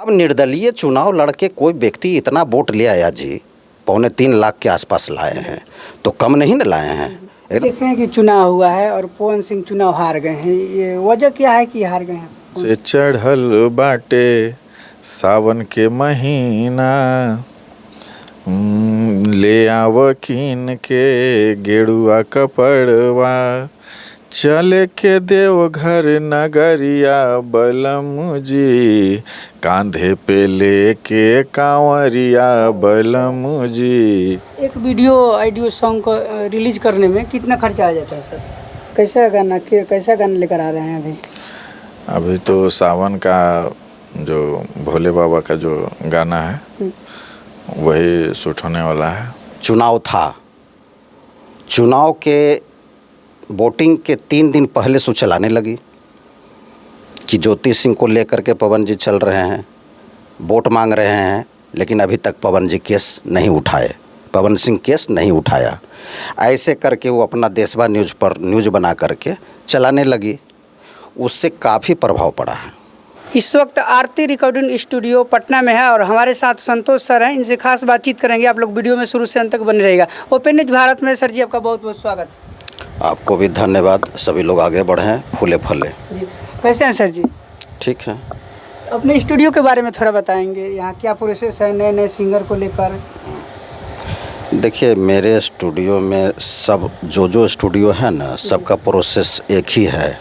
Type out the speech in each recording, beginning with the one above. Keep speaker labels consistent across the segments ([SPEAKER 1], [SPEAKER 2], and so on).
[SPEAKER 1] अब निर्दलीय चुनाव लड़के कोई व्यक्ति इतना वोट ले आया जी, 2.25 लाख के आसपास लाए हैं, तो कम नहीं न लाए हैं।
[SPEAKER 2] देखे हैं कि चुनाव हुआ है और पवन सिंह चुनाव हार गए हैं, ये वजह क्या है कि हार गए हैं?
[SPEAKER 3] से चढ़ल बाटे सावन के महीना, ले आव कीन के गेरुआ कपड़वा, चले के देवघर नगरिया बलम जी, कांधे पे लेके कांवरिया बलम जी।
[SPEAKER 2] एक ऑडियो सॉन्ग को रिलीज करने में कितना खर्चा आ जाता है सर? कैसा गाना लेकर आ रहे हैं अभी?
[SPEAKER 3] अभी तो सावन का जो भोले बाबा का जो गाना है वही शूट होने वाला है।
[SPEAKER 1] चुनाव था, चुनाव के वोटिंग के 3 दिन पहले से चलाने लगी कि ज्योति सिंह को लेकर के पवन जी चल रहे हैं, वोट मांग रहे हैं, लेकिन अभी तक पवन जी केस नहीं उठाए, पवन सिंह केस नहीं उठाया। ऐसे करके वो अपना देशवा न्यूज़ पर न्यूज़ बना करके चलाने लगी, उससे काफ़ी प्रभाव पड़ा है।
[SPEAKER 2] इस वक्त आरती रिकॉर्डिंग स्टूडियो पटना में है और हमारे साथ संतोष सर हैं, इनसे खास बातचीत करेंगे। आप लोग वीडियो में शुरू से अंत तक बने रहेगा। ओपन न्यूज भारत में सर जी आपका बहुत बहुत स्वागत है।
[SPEAKER 1] आपको भी धन्यवाद, सभी लोग आगे बढ़ें फूले फले।
[SPEAKER 2] जी कैसे हैं सर जी?
[SPEAKER 1] ठीक है।
[SPEAKER 2] अपने स्टूडियो के बारे में थोड़ा बताएंगे, यहाँ क्या प्रोसेस है नए नए सिंगर को लेकर?
[SPEAKER 1] देखिए मेरे स्टूडियो में सब जो स्टूडियो है ना, सबका प्रोसेस एक ही है।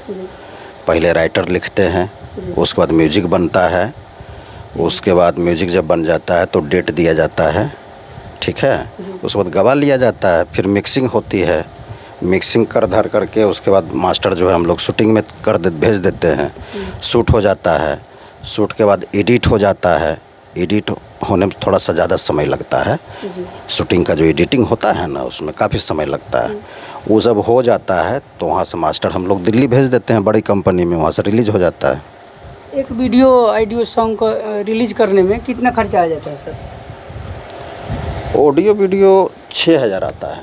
[SPEAKER 1] पहले राइटर लिखते हैं, उसके बाद म्यूजिक बनता है, उसके बाद म्यूजिक जब बन जाता है तो डेट दिया जाता है, ठीक है। उसके बाद गवा लिया जाता है, फिर मिक्सिंग होती है, मिक्सिंग कर धर करके उसके बाद मास्टर जो है हम लोग शूटिंग में भेज देते हैं, शूट हो जाता है, शूट के बाद एडिट हो जाता है। एडिट होने में थोड़ा सा ज़्यादा समय लगता है, शूटिंग का जो एडिटिंग होता है ना उसमें काफ़ी समय लगता है। वो जब हो जाता है तो वहाँ से मास्टर हम लोग दिल्ली भेज देते हैं बड़ी कंपनी में, वहाँ से रिलीज हो जाता है।
[SPEAKER 2] एक ऑडियो सॉन्ग को रिलीज करने में कितना खर्चा आ जाता है सर?
[SPEAKER 1] ऑडियो वीडियो 6,000 आता है,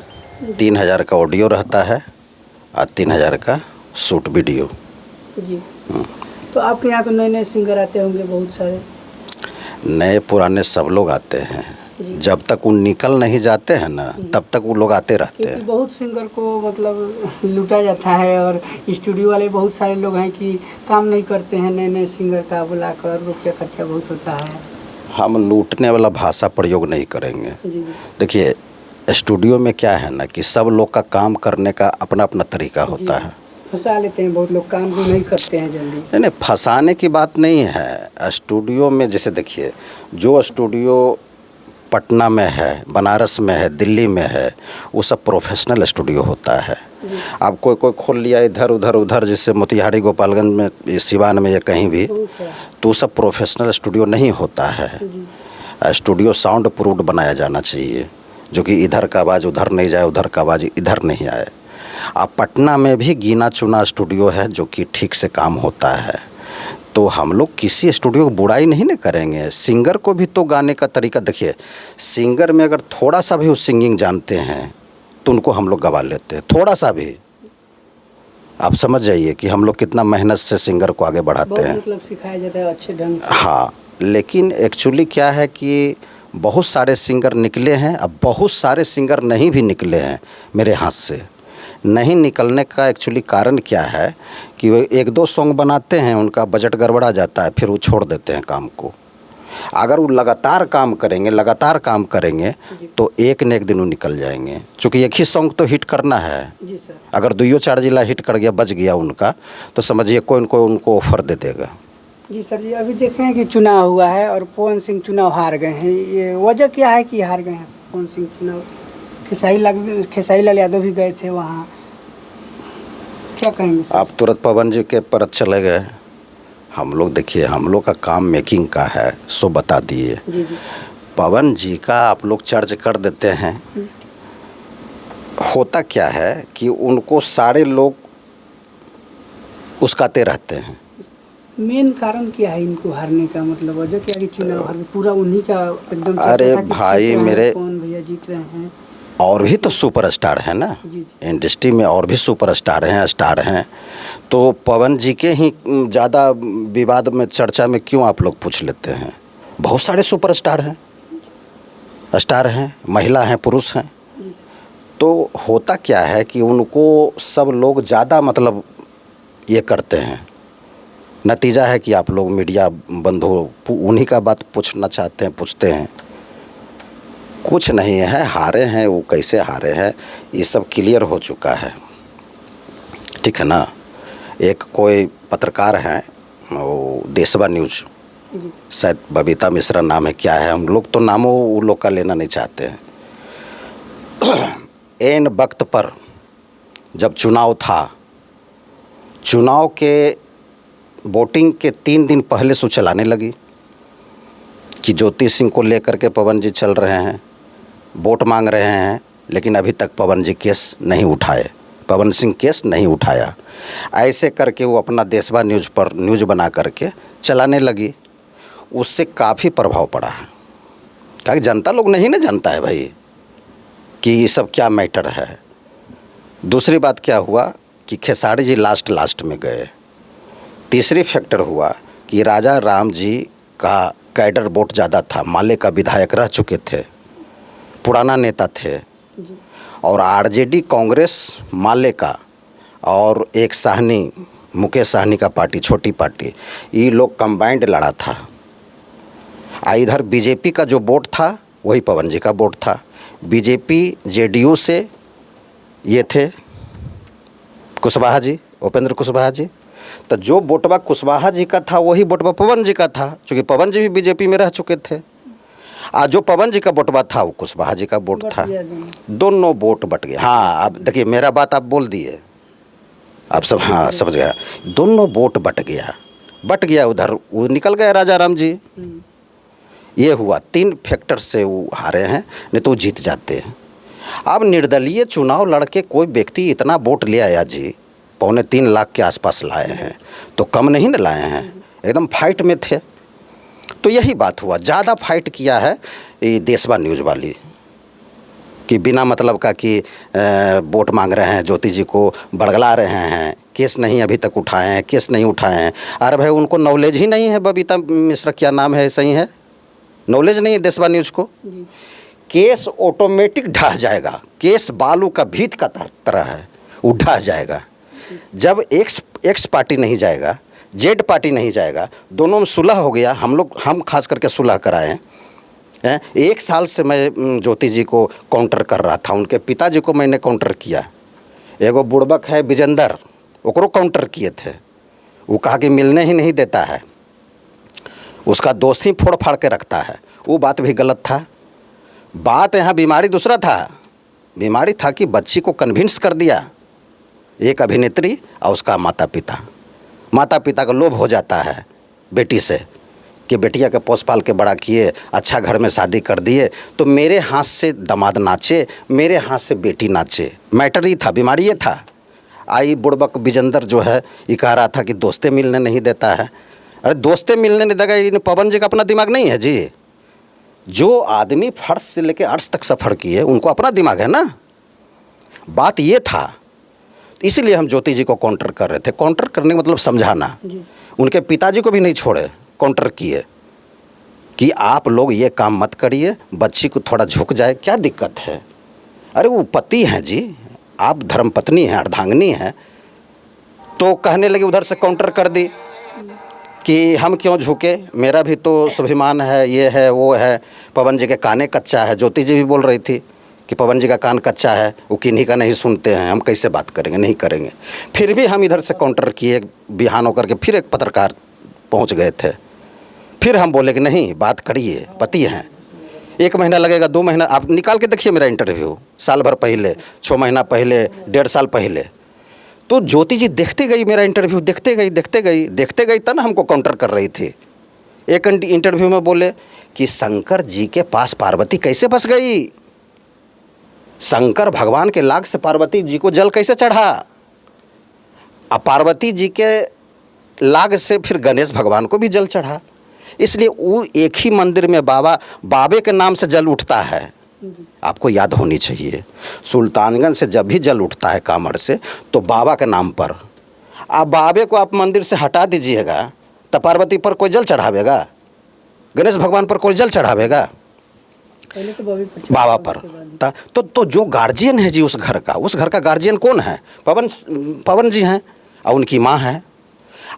[SPEAKER 1] 3,000 का ऑडियो रहता है और 3,000 का शूट वीडियो।
[SPEAKER 2] जी तो आपके यहाँ तो नए नए सिंगर आते होंगे बहुत सारे?
[SPEAKER 1] नए पुराने सब लोग आते हैं, जब तक वो निकल नहीं जाते हैं ना तब तक वो लोग आते रहते हैं।
[SPEAKER 2] बहुत सिंगर को मतलब लूटा जाता है और स्टूडियो वाले बहुत सारे लोग हैं कि काम नहीं करते हैं, नए नए सिंगर का बुलाकर, रुपया खर्चा बहुत होता है।
[SPEAKER 1] हम लूटने वाला भाषा प्रयोग नहीं करेंगे। देखिए स्टूडियो में क्या है ना कि सब लोग का काम करने का अपना अपना तरीका होता है।
[SPEAKER 2] फंसा लेते हैं बहुत लोग, काम भी नहीं करते हैं जल्दी।
[SPEAKER 1] नहीं, फंसाने की बात नहीं है। स्टूडियो में जैसे देखिए, जो स्टूडियो पटना में है, बनारस में है, दिल्ली में है, वो सब प्रोफेशनल स्टूडियो होता है। आप कोई खोल लिया इधर उधर जैसे मोतिहारी, गोपालगंज में, सिवान में या कहीं भी, तो सब प्रोफेशनल स्टूडियो नहीं होता है। स्टूडियो साउंड प्रूफ्ड बनाया जाना चाहिए, जो कि इधर का आवाज़ उधर नहीं जाए, उधर का आवाज़ इधर नहीं आए। अब पटना में भी गिना चुना स्टूडियो है जो कि ठीक से काम होता है, तो हम लोग किसी स्टूडियो को बुराई नहीं ना करेंगे। सिंगर को भी तो गाने का तरीका देखिए, सिंगर में अगर थोड़ा सा भी वो सिंगिंग जानते हैं तो उनको हम लोग गवा लेते हैं, थोड़ा सा भी। आप समझ जाइए कि हम लोग कितना मेहनत से सिंगर को आगे बढ़ाते हैं,
[SPEAKER 2] मतलब सिखाया जाता है अच्छे ढंग से।
[SPEAKER 1] हाँ, लेकिन एक्चुअली क्या है कि बहुत सारे सिंगर निकले हैं, अब बहुत सारे सिंगर नहीं भी निकले हैं मेरे हाथ से। नहीं निकलने का एक्चुअली कारण क्या है कि वो 1-2 सॉन्ग बनाते हैं, उनका बजट गड़बड़ा जाता है, फिर वो छोड़ देते हैं काम को। अगर वो लगातार काम करेंगे तो एक न एक दिन वो निकल जाएंगे, क्योंकि एक ही सॉन्ग तो हिट करना है।
[SPEAKER 2] जी सर।
[SPEAKER 1] अगर 2-4 जिला हिट कर गया, बच गया उनका, तो समझिए कोई उनको ऑफर दे देगा।
[SPEAKER 2] जी सर जी, अभी देखे हैं कि चुनाव हुआ है और पवन सिंह चुनाव हार गए हैं, ये वजह क्या है कि हार गए हैं पवन सिंह चुनाव? खेसारी लाल यादव भी गए थे वहाँ, क्या कहेंगे सर?
[SPEAKER 1] आप तुरंत पवन जी के परत चले गए। हम लोग देखिए, हम लोग का काम मेकिंग का है, सो बता दिए।
[SPEAKER 2] जी जी।
[SPEAKER 1] पवन जी का आप लोग चर्च कर देते हैं। होता क्या है कि उनको सारे लोग उसकाते रहते हैं।
[SPEAKER 2] मेन कारण क्या है इनको हारने का, मतलब वजह क्या है कि चुनाव हार पूरा उन्हीं का एकदम?
[SPEAKER 1] अरे भाई मेरे,
[SPEAKER 2] कौन भैया जीत रहे हैं?
[SPEAKER 1] और भी तो सुपरस्टार है ना, इंडस्ट्री में और भी सुपरस्टार हैं, स्टार हैं, तो पवन जी के ही ज़्यादा विवाद में, चर्चा में क्यों आप लोग पूछ लेते हैं? बहुत सारे सुपरस्टार हैं, स्टार हैं, महिला हैं, पुरुष हैं। तो होता क्या है कि उनको सब लोग ज़्यादा मतलब ये करते हैं। नतीजा है कि आप लोग मीडिया बंधु उन्हीं का बात पूछना चाहते हैं, पूछते हैं। कुछ नहीं है, हारे हैं वो, कैसे हारे हैं ये सब क्लियर हो चुका है, ठीक है ना। एक कोई पत्रकार हैं, वो देशवा न्यूज़, शायद बबीता मिश्रा नाम है, क्या है, हम लोग तो नामों वो लोग का लेना नहीं चाहते हैं। एन वक्त पर जब चुनाव था, चुनाव के वोटिंग के 3 दिन पहले से चलाने लगी कि ज्योति सिंह को लेकर के पवन जी चल रहे हैं, वोट मांग रहे हैं, लेकिन अभी तक पवन जी केस नहीं उठाए, पवन सिंह केस नहीं उठाया। ऐसे करके वो अपना देशवा न्यूज़ पर न्यूज़ बना करके चलाने लगी। उससे काफ़ी प्रभाव पड़ा है, क्या जनता लोग नहीं ना जानता है भाई कि ये सब क्या मैटर है। दूसरी बात क्या हुआ कि खेसारी जी लास्ट में गए। तीसरी फैक्टर हुआ कि राजा राम जी का कैडर वोट ज़्यादा था, माले का विधायक रह चुके थे, पुराना नेता थे, और आरजेडी कांग्रेस माले का और एक साहनी, मुकेश साहनी का पार्टी, छोटी पार्टी, ये लोग कंबाइंड लड़ा था। इधर बीजेपी का जो वोट था वही पवन जी का वोट था। बीजेपी जेडीयू से ये थे कुशवाहा जी, उपेंद्र कुशवाहा जी, तो जो वोटवा कुशवाहा जी का था वही वोटवा पवन जी का था, क्योंकि पवन जी भी बीजेपी में रह चुके थे। जो पवन जी का वोटवा था वो कुशवाहा जी का वोट था। दोनों वोट बट गए। हाँ, अब देखिए मेरा बात आप बोल दिए, आप सब, हाँ समझ गया, दोनों वोट बट गया, उधर वो निकल गए राजा राम जी। ये हुआ, 3 फैक्टर से वो हारे हैं, नहीं तो जीत जाते हैं। अब निर्दलीय चुनाव लड़के कोई व्यक्ति इतना वोट ले आया जी, 2.25 लाख के आसपास लाए हैं, तो कम नहीं न लाए हैं, एकदम फाइट में थे। तो यही बात हुआ, ज़्यादा फाइट किया है ये देशवा न्यूज़ वाली, कि बिना मतलब का कि वोट मांग रहे हैं, ज्योति जी को बड़गला रहे हैं, केस नहीं अभी तक उठाए हैं, केस नहीं उठाए हैं। अरे भाई उनको नॉलेज ही नहीं है, बबीता मिश्रा क्या नाम है, सही है, नॉलेज नहीं है देशवा न्यूज़ को। केस ऑटोमेटिक ढह जाएगा, केस बालू का भीत का तरह है, वो ढह जाएगा। जब एक्स पार्टी नहीं जाएगा, जेड पार्टी नहीं जाएगा, दोनों में सुलह हो गया। हम खास करके सुलह कराएं। 1 साल से मैं ज्योति जी को काउंटर कर रहा था, उनके पिताजी को मैंने काउंटर किया। एगो बुड़बक है विजेंदर, ओकरो काउंटर किए थे, वो कहा कि मिलने ही नहीं देता है, उसका दोस्त ही फोड़ फाड़ के रखता है, वो बात भी गलत था। बात यहाँ बीमारी दूसरा था, बीमारी था कि बच्ची को कन्विंस कर दिया एक अभिनेत्री और उसका माता पिता का लोभ हो जाता है बेटी से कि बेटिया के पोस पाल के बड़ा किए, अच्छा घर में शादी कर दिए, तो मेरे हाथ से दामाद नाचे, मेरे हाथ से बेटी नाचे, मैटर ही था, बीमारी ये था। आई बुड़बक विजेंदर जो है ये कह रहा था कि दोस्तें मिलने नहीं देता है। अरे दोस्तें मिलने नहीं देगा, इन पवन जी का अपना दिमाग नहीं है जी। जो आदमी फर्श से लेकर अर्श तक सफ़र किए उनको अपना दिमाग है ना। बात ये था, इसीलिए हम ज्योति जी को काउंटर कर रहे थे। काउंटर करने का मतलब समझाना। उनके पिताजी को भी नहीं छोड़े, काउंटर किए कि आप लोग ये काम मत करिए, बच्ची को थोड़ा झुक जाए, क्या दिक्कत है। अरे वो पति हैं जी, आप धर्मपत्नी हैं, अर्धांगिनी हैं। तो कहने लगे, उधर से काउंटर कर दी कि हम क्यों झुके, मेरा भी तो स्वाभिमान है, ये है वो है, पवन जी के काने कच्चा है। ज्योति जी भी बोल रही थी कि पवन जी का कान कच्चा है, वो किन्हीं का नहीं सुनते हैं, हम कैसे बात करेंगे, नहीं करेंगे। फिर भी हम इधर से काउंटर किए, बिहान होकर के फिर एक पत्रकार पहुंच गए थे। फिर हम बोले कि नहीं बात करिए, पति हैं। 1 महीना लगेगा, 2 महीना, आप निकाल के देखिए मेरा इंटरव्यू, साल भर पहले, 6 महीना पहले, 1.5 साल पहले। तो ज्योति जी देखते गई मेरा इंटरव्यू, देखते गई तब ना हमको काउंटर कर रही थी। एक इंटरव्यू में बोले कि शंकर जी के पास पार्वती कैसे फंस गई, शंकर भगवान के लाग से पार्वती जी को जल कैसे चढ़ा, अब पार्वती जी के लाग से फिर गणेश भगवान को भी जल चढ़ा। इसलिए वो एक ही मंदिर में बाबे के नाम से जल उठता है, आपको याद होनी चाहिए। सुल्तानगंज से जब भी जल उठता है कामड़ से, तो बाबा के नाम पर। अब बाबे को आप मंदिर से हटा दीजिएगा तो पार्वती पर कोई जल चढ़ावेगा, गणेश भगवान पर कोई जल चढ़ावेगा?
[SPEAKER 2] पहले तो
[SPEAKER 1] बाबा पर। तो जो गार्जियन है जी उस घर का गार्जियन कौन है? पवन जी हैं और उनकी माँ है।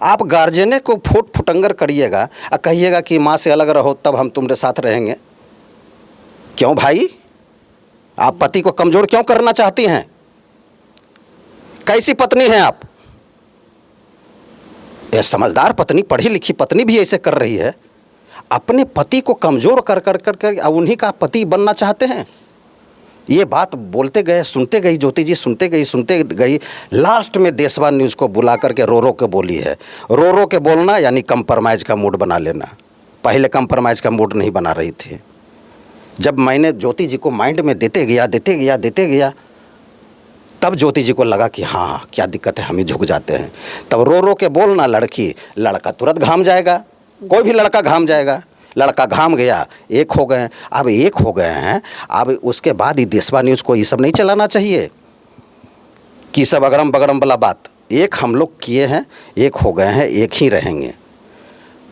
[SPEAKER 1] आप गार्जियने को फुटंगर करिएगा और कहिएगा कि माँ से अलग रहो तब हम तुम्हारे साथ रहेंगे। क्यों भाई? आप पति को कमज़ोर क्यों करना चाहती हैं? कैसी पत्नी हैं आप? ये समझदार पत्नी, पढ़ी लिखी पत्नी भी ऐसे कर रही है। अपने पति को कमज़ोर कर उन्हीं का पति बनना चाहते हैं। ये बात बोलते गए, सुनते गई ज्योति जी, सुनते गई। लास्ट में देशवा न्यूज़ को बुला करके रो के बोली है। रो के बोलना यानी कंप्रोमाइज़ का मूड बना लेना। पहले कंप्रोमाइज़ का मूड नहीं बना रही थी। जब मैंने ज्योति जी को माइंड में देते गया तब ज्योति जी को लगा कि हाँ क्या दिक्कत है, हम ही झुक जाते हैं। तब रो के बोलना लड़का तुरंत घाम जाएगा। कोई भी लड़का घाम जाएगा। लड़का घाम गया, एक हो गए। अब एक हो गए हैं, अब उसके बाद ही देशवा न्यूज़ को ये सब नहीं चलाना चाहिए कि सब अगड़म बगड़म वाला बात। एक हम लोग किए हैं, एक हो गए हैं, एक ही रहेंगे।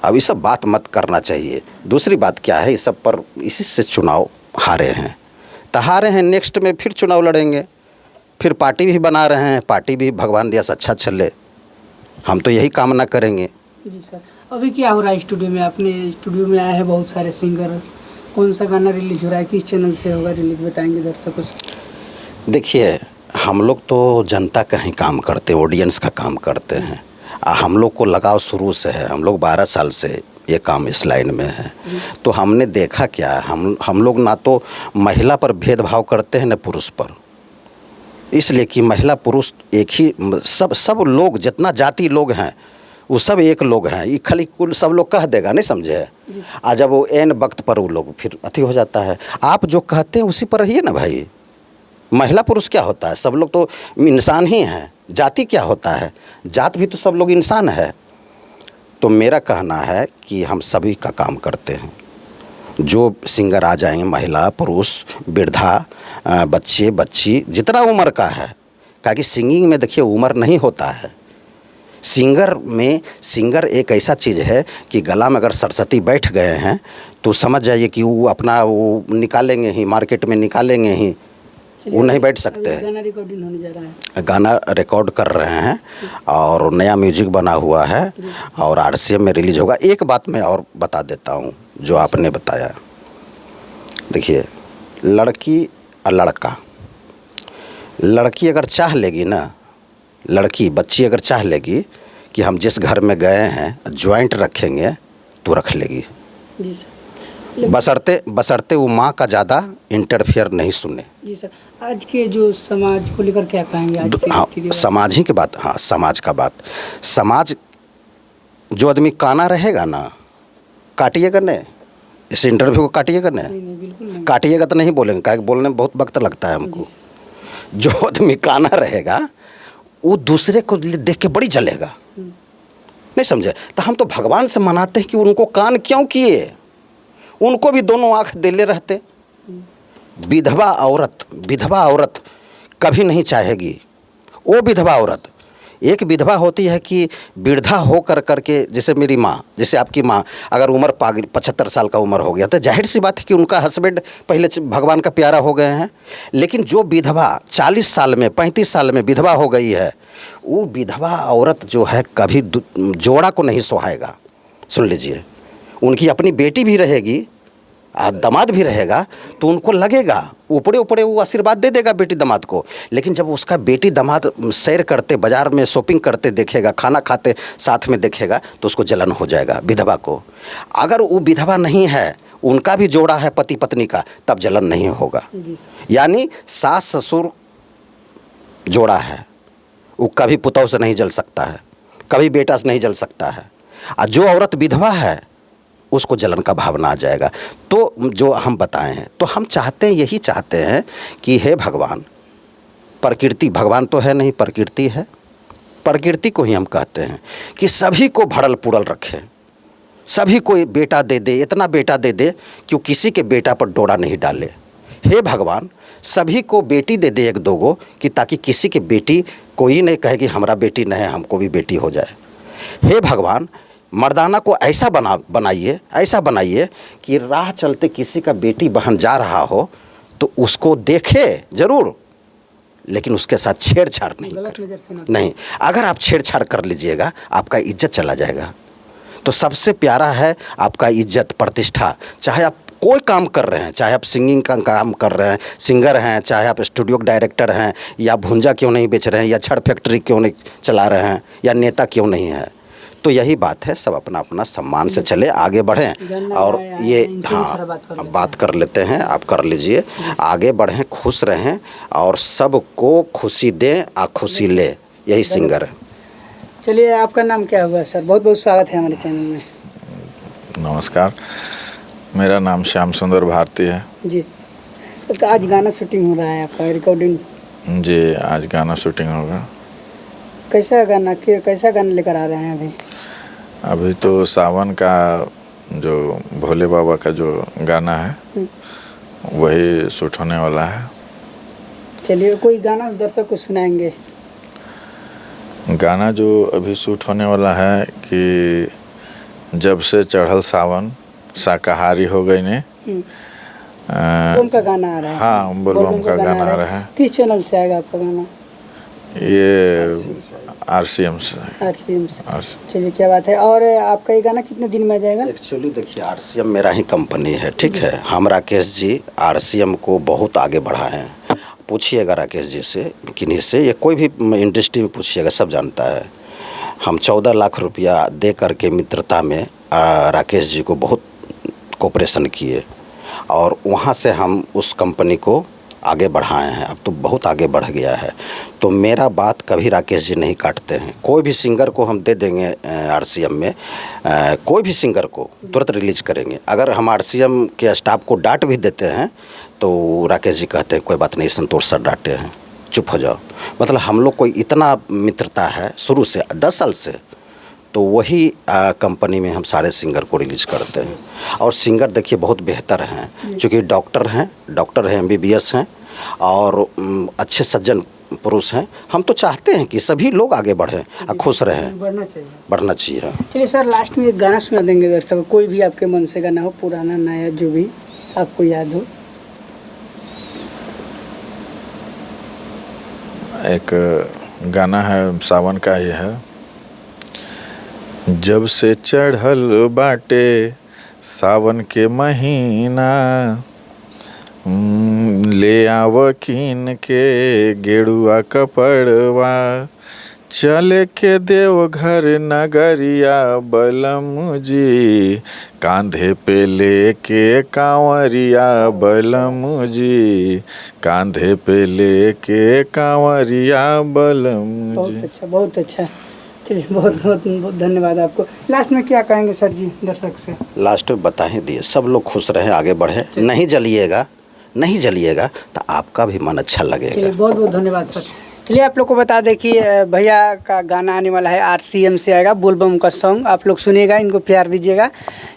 [SPEAKER 1] अब ये सब बात मत करना चाहिए। दूसरी बात क्या है, इस सब पर इसी से चुनाव हारे हैं तो हारे हैं। नेक्स्ट में फिर चुनाव लड़ेंगे, फिर पार्टी भी बना रहे हैं। पार्टी भी भगवान दिया अच्छा चले, हम तो यही कामना करेंगे।
[SPEAKER 2] जी सर, अभी क्या हो रहा है स्टूडियो में? अपने स्टूडियो में आए हैं बहुत सारे सिंगर। कौन सा गाना रिलीज हो रहा है, किस चैनल से होगा रिलीज, बताएंगे दर्शकों से?
[SPEAKER 1] देखिए, हम लोग तो जनता का ही काम करते हैं, ऑडियंस का काम करते हैं। हम लोग को लगाव शुरू से है। हम लोग 12 साल से ये काम इस लाइन में है। तो हमने देखा क्या, हम लोग ना तो महिला पर भेदभाव करते हैं न पुरुष पर। इसलिए कि महिला पुरुष एक ही, सब लोग जितना जाति लोग हैं वो सब एक लोग हैं। ये खाली कुल सब लोग कह देगा, नहीं समझे? आ जब वो एन वक्त पर वो लोग फिर अति हो जाता है। आप जो कहते हैं उसी पर रहिए ना भाई। महिला पुरुष क्या होता है? सब लोग तो इंसान ही हैं। जाति क्या होता है? जात भी तो सब लोग इंसान है। तो मेरा कहना है कि हम सभी का काम करते हैं। जो सिंगर आ जाएंगे, महिला पुरुष वृद्धा बच्चे बच्ची, जितना उम्र का है। क्या कि सिंगिंग में देखिए उम्र नहीं होता है। सिंगर एक ऐसा चीज़ है कि गला में अगर सरस्वती बैठ गए हैं तो समझ जाइए कि वो अपना वो निकालेंगे ही, मार्केट में निकालेंगे ही, वो नहीं बैठ सकते हैं।
[SPEAKER 2] गाना रिकॉर्डिंग होने जा रहा है।
[SPEAKER 1] गाना रिकॉर्ड कर रहे हैं और नया म्यूजिक बना हुआ है और RCM में रिलीज होगा। एक बात मैं और बता देता हूँ जो आपने बताया। देखिए, लड़की और लड़का, लड़की अगर चाह लेगी ना, बच्ची अगर चाह लेगी कि हम जिस घर में गए हैं जॉइंट रखेंगे तो रख लेगी।
[SPEAKER 2] जी सर,
[SPEAKER 1] बशर्ते वो माँ का ज़्यादा इंटरफेयर नहीं सुने।
[SPEAKER 2] जी सर, आज के जो समाज को लेकर क्या कहेंगे? आज के
[SPEAKER 1] हाँ, समाज ही की बात। हाँ, समाज का बात। समाज जो आदमी काना रहेगा ना, काटिएगा नहीं, इस इंटरव्यू को काटिएगा नहीं,
[SPEAKER 2] बिल्कुल नहीं
[SPEAKER 1] काटिएगा तो नहीं बोलेंगे, क्या बोलने में बहुत वक्त लगता है हमको। जो आदमी काना रहेगा वो दूसरे को देख के बड़ी जलेगा, नहीं समझे? तो हम तो भगवान से मनाते हैं कि उनको कान क्यों किए, उनको भी दोनों आँख देले रहते। विधवा औरत कभी नहीं चाहेगी। वो विधवा औरत, एक विधवा होती है कि वृद्धा हो करके, जैसे मेरी माँ, जैसे आपकी माँ, अगर उम्र 75 साल का उम्र हो गया तो जाहिर सी बात है कि उनका हस्बैंड पहले भगवान का प्यारा हो गए हैं। लेकिन जो विधवा 40 साल में 35 साल में विधवा हो गई है, वो विधवा औरत जो है कभी जोड़ा को नहीं सुहाएगा। सुन लीजिए, उनकी अपनी बेटी भी रहेगी, दामाद भी रहेगा, तो उनको लगेगा ऊपरे वो आशीर्वाद दे देगा बेटी दामाद को। लेकिन जब उसका बेटी दामाद सैर करते, बाज़ार में शॉपिंग करते देखेगा, खाना खाते साथ में देखेगा, तो उसको जलन हो जाएगा विधवा को। अगर वो विधवा नहीं है, उनका भी जोड़ा है पति पत्नी का, तब जलन नहीं होगा। यानी सास ससुर जोड़ा है, वो कभी पुतौह से नहीं जल सकता है, कभी बेटा से नहीं जल सकता है। और जो औरत विधवा है उसको जलन का भावना आ जाएगा। तो जो हम बताए हैं, तो हम चाहते हैं, यही चाहते हैं कि हे भगवान, प्रकृति, भगवान तो है नहीं, प्रकृति है, प्रकृति को ही हम कहते हैं कि सभी को भरल पुरल रखे, सभी को बेटा दे दे, इतना बेटा दे दे कि वो किसी के बेटा पर डोरा नहीं डाले। हे भगवान, सभी को बेटी दे दे 1-2 गो, कि ताकि किसी की बेटी कोई नहीं कहे कि हमारा बेटी नहीं है, हमको भी बेटी हो जाए। हे भगवान, मर्दाना को ऐसा बनाइए, ऐसा बनाइए कि राह चलते किसी का बेटी बहन जा रहा हो तो उसको देखे ज़रूर, लेकिन उसके साथ छेड़छाड़ नहीं
[SPEAKER 2] गलत
[SPEAKER 1] करे।
[SPEAKER 2] नज़र से ना
[SPEAKER 1] नहीं, अगर आप छेड़छाड़ कर लीजिएगा आपका इज्जत चला जाएगा। तो सबसे प्यारा है आपका इज्जत, प्रतिष्ठा। चाहे आप कोई काम कर रहे हैं, चाहे आप सिंगिंग का काम कर रहे हैं, सिंगर हैं, चाहे आप स्टूडियो डायरेक्टर हैं, या भुंजा क्यों नहीं बेच रहे हैं, या छड़ फैक्ट्री क्यों नहीं चला रहे हैं, या नेता क्यों नहीं है। तो यही बात है, सब अपना अपना सम्मान से चले, आगे बढ़ें। और ये हाँ, बात कर लेते हैं, आप कर लीजिए, आगे बढ़ें, खुश रहें और सबको खुशी दें, खुशी ले, यही सिंगर है।
[SPEAKER 2] चलिए, आपका नाम क्या हुआ सर? बहुत बहुत स्वागत है हमारे चैनल में।
[SPEAKER 3] नमस्कार, मेरा नाम श्याम सुंदर भारती है
[SPEAKER 2] जी। तो आज गाना शूटिंग हो रहा है आपका, रिकॉर्डिंग?
[SPEAKER 3] जी, आज गाना शूटिंग होगा।
[SPEAKER 2] कैसा गाना लेकर आ रहे हैं अभी?
[SPEAKER 3] अभी तो सावन का जो भोले बाबा का जो गाना है वही शूट होने वाला है।
[SPEAKER 2] चलिए, कोई गाना दर्शक को सुनाएंगे?
[SPEAKER 3] गाना जो अभी शूट होने वाला है कि जब से चढ़ल सावन शाकाहारी हो गई ने।
[SPEAKER 2] बोलबम का गाना आ रहा है?
[SPEAKER 3] हाँ, बोलबम का गाना आ रहा है।
[SPEAKER 2] किस चैनल से आएगा आपका गाना?
[SPEAKER 3] ये RCM से।
[SPEAKER 2] चलिए, क्या बात है। और आपका ये गाना कितने दिन में आ जाएगा?
[SPEAKER 1] एक्चुअली देखिए, RCM मेरा ही कंपनी है, ठीक है। हम राकेश जी RCM को बहुत आगे बढ़ाए हैं। पूछिएगा राकेश जी से, किन्हीं से, या कोई भी इंडस्ट्री में पूछिएगा, सब जानता है। हम 14 लाख रुपया दे करके मित्रता में राकेश जी को बहुत कोऑपरेशन किए और वहाँ से हम उस कंपनी को आगे बढ़ाए हैं। अब तो बहुत आगे बढ़ गया है। तो मेरा बात कभी राकेश जी नहीं काटते हैं। कोई भी सिंगर को हम दे देंगे RCM में, कोई भी सिंगर को तुरंत रिलीज करेंगे। अगर हम RCM के स्टाफ को डांट भी देते हैं तो राकेश जी कहते हैं कोई बात नहीं, संतोष सर डांटे हैं, चुप हो जाओ। मतलब हम लोग कोई इतना मित्रता है शुरू से 10 साल से। तो वही कंपनी में हम सारे सिंगर को रिलीज करते हैं। और सिंगर देखिए बहुत बेहतर हैं, क्योंकि डॉक्टर हैं MBBS हैं और अच्छे सज्जन पुरुष हैं। हम तो चाहते हैं कि सभी लोग आगे बढ़ें और खुश रहें, बढ़ना चाहिए।
[SPEAKER 2] चलिए सर, लास्ट में एक गाना सुना देंगे दर्शकों, कोई भी आपके मन से गाना हो, पुराना नया जो भी आपको याद हो।
[SPEAKER 3] एक गाना है, सावन का ही है। जब से चढ़ल बाटे सावन के महीना, ले आव कीन के गेरुआ कपड़वा, चले के देवघर नगरिया बलम जी, कांधे पे लेके कांवरिया बलम जी, कांधे पे लेके कांवरिया बलम जी।
[SPEAKER 2] बहुत अच्छा, बहुत अच्छा। चलिए, बहुत बहुत बहुत धन्यवाद आपको। लास्ट में क्या कहेंगे सर जी दर्शक से?
[SPEAKER 1] लास्ट में बता ही दिए, सब लोग खुश रहें, आगे बढ़ें, नहीं जलिएगा तो आपका भी मन अच्छा लगेगा।
[SPEAKER 2] चलिए, बहुत बहुत धन्यवाद सर। चलिए, आप लोग को बता दें कि भैया का गाना आने वाला है, RCM से आएगा, बोलबम का सॉन्ग। आप लोग सुनिएगा, इनको प्यार दीजिएगा।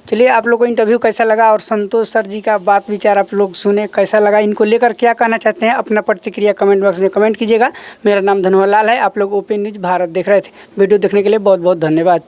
[SPEAKER 2] चलिए, आप लोग को इंटरव्यू कैसा लगा और संतोष सर जी का बात विचार आप लोग सुने, कैसा लगा, इनको लेकर क्या कहना चाहते हैं, अपना प्रतिक्रिया कमेंट बॉक्स में कमेंट कीजिएगा। मेरा नाम धनवालाल है, आप लोग ओपन न्यूज़ भारत देख रहे थे। वीडियो देखने के लिए बहुत बहुत धन्यवाद।